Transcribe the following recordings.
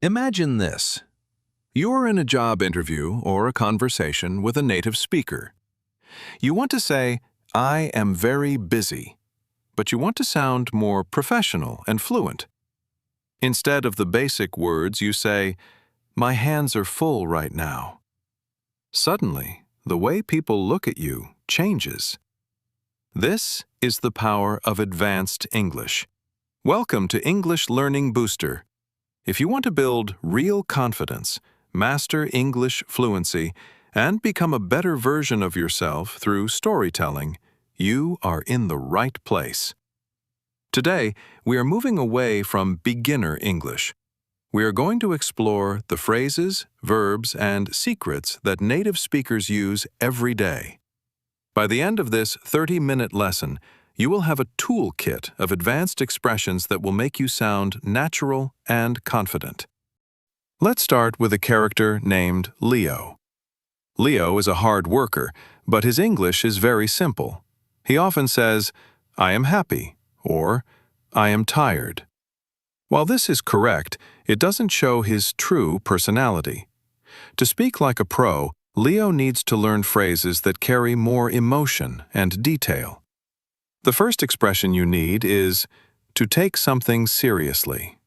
Imagine this. You're in a job interview or a conversation with a native speaker. You want to say, "I am very busy," but you want to sound more professional and fluent. Instead of the basic words, you say, "My hands are full right now." Suddenly, the way people look at you changes. This is the power of advanced English. Welcome to English Learning Booster. If you want to build real confidence, master English fluency, and become a better version of yourself through storytelling, you are in the right place. Today, we are moving away from beginner English. We are going to explore the phrases, verbs, and secrets that native speakers use every day. By the end of this 30-minute lesson, you will have a toolkit of advanced expressions that will make you sound natural and confident. Let's start with a character named Leo. Leo is a hard worker, but his English is very simple. He often says, "I am happy," or "I am tired." While this is correct, it doesn't show his true personality. To speak like a pro, Leo needs to learn phrases that carry more emotion and detail. The first expression you need is to take something seriously.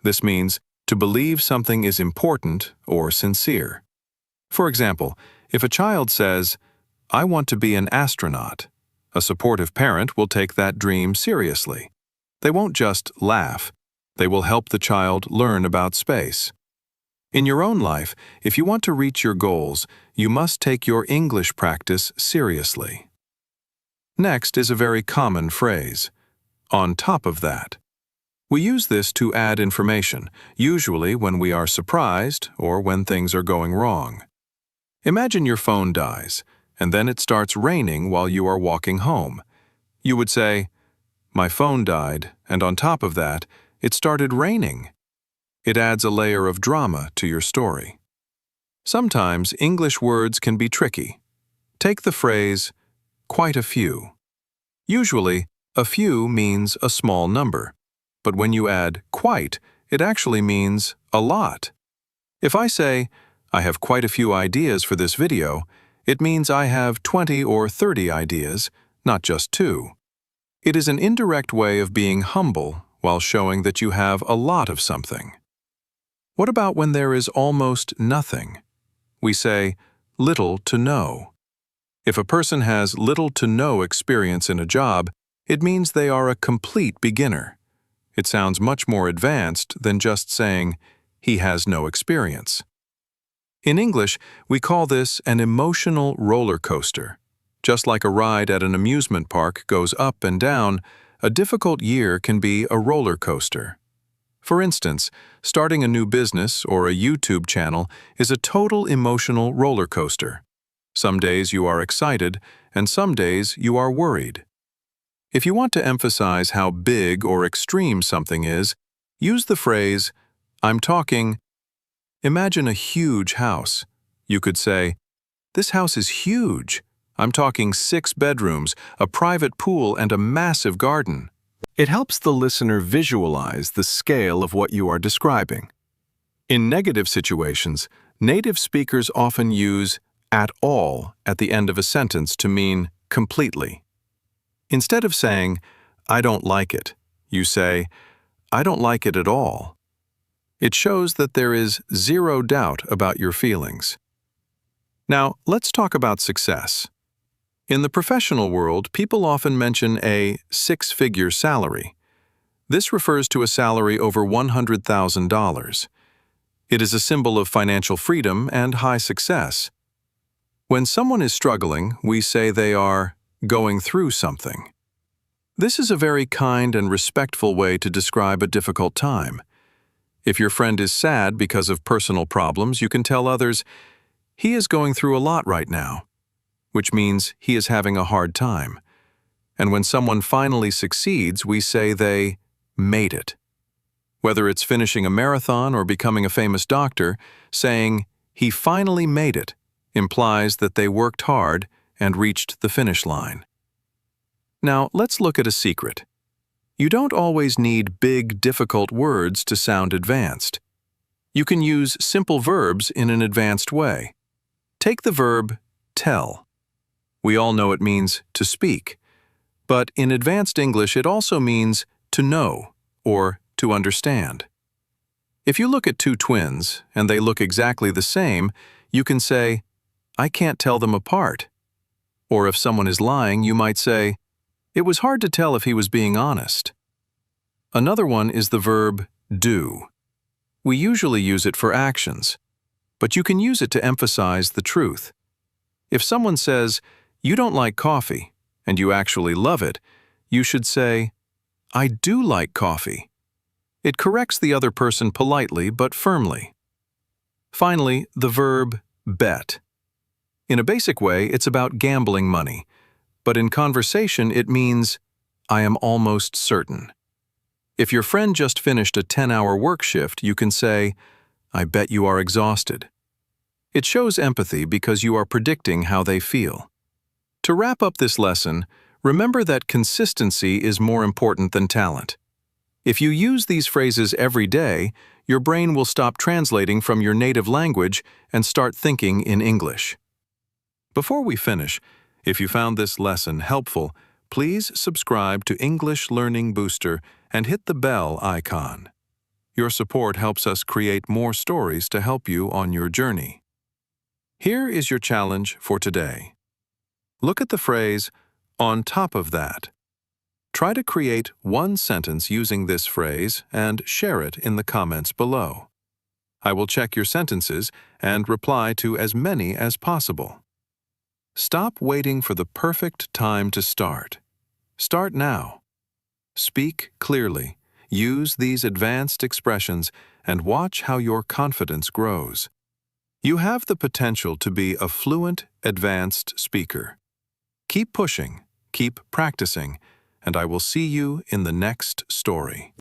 This means to believe something is important or sincere. For example, if a child says, "I want to be an astronaut," a supportive parent will take that dream seriously. They won't just laugh. They will help the child learn about space. In your own life, if you want to reach your goals, you must take your English practice seriously. Next is a very common phrase, "on top of that." We use this to add information, usually when we are surprised or when things are going wrong. Imagine your phone dies, and then it starts raining while you are walking home. You would say, "My phone died, and on top of that, it started raining." It adds a layer of drama to your story. Sometimes English words can be tricky. Take the phrase, "quite a few." Usually, a few means a small number, but when you add quite, it actually means a lot. If I say, "I have quite a few ideas for this video," it means I have 20 or 30 ideas, not just 2. It is an indirect way of being humble while showing that you have a lot of something. What about when there is almost nothing? We say, "little to no." If a person has little to no experience in a job, it means they are a complete beginner. It sounds much more advanced than just saying, "he has no experience." In English, we call this an emotional roller coaster. Just like a ride at an amusement park goes up and down, a difficult year can be a roller coaster. For instance, starting a new business or a YouTube channel is a total emotional roller coaster. Some days you are excited, and some days you are worried. If you want to emphasize how big or extreme something is, use the phrase, "I'm talking." Imagine a huge house. You could say, "This house is huge. I'm talking 6 bedrooms, a private pool, and a massive garden." It helps the listener visualize the scale of what you are describing. In negative situations, native speakers often use "at all" at the end of a sentence to mean completely. Instead of saying, "I don't like it," you say, "I don't like it at all." It shows that there is zero doubt about your feelings. Now, let's talk about success. In the professional world, people often mention a 6-figure salary. This refers to a salary over $100,000. It is a symbol of financial freedom and high success. When someone is struggling, we say they are going through something. This is a very kind and respectful way to describe a difficult time. If your friend is sad because of personal problems, you can tell others, "He is going through a lot right now," which means he is having a hard time. And when someone finally succeeds, we say they made it. Whether it's finishing a marathon or becoming a famous doctor, saying, "he finally made it," implies that they worked hard and reached the finish line. Now, let's look at a secret. You don't always need big, difficult words to sound advanced. You can use simple verbs in an advanced way. Take the verb tell. We all know it means to speak, but in advanced English it also means to know or to understand. If you look at two twins and they look exactly the same, you can say, I can't tell them apart. Or if someone is lying, you might say, it was hard to tell if he was being honest. Another one is the verb do. We usually use it for actions, but you can use it to emphasize the truth. If someone says, you don't like coffee, and you actually love it, you should say, I do like coffee. It corrects the other person politely but firmly. Finally, the verb bet. In a basic way, it's about gambling money, but in conversation it means, I am almost certain. If your friend just finished a 10-hour work shift, you can say, I bet you are exhausted. It shows empathy because you are predicting how they feel. To wrap up this lesson, remember that consistency is more important than talent. If you use these phrases every day, your brain will stop translating from your native language and start thinking in English. Before we finish, if you found this lesson helpful, please subscribe to English Learning Booster and hit the bell icon. Your support helps us create more stories to help you on your journey. Here is your challenge for today. Look at the phrase, on top of that. Try to create one sentence using this phrase and share it in the comments below. I will check your sentences and reply to as many as possible. Stop waiting for the perfect time to start. Start now. Speak clearly, use these advanced expressions, and watch how your confidence grows. You have the potential to be a fluent, advanced speaker. Keep pushing, keep practicing, and I will see you in the next story.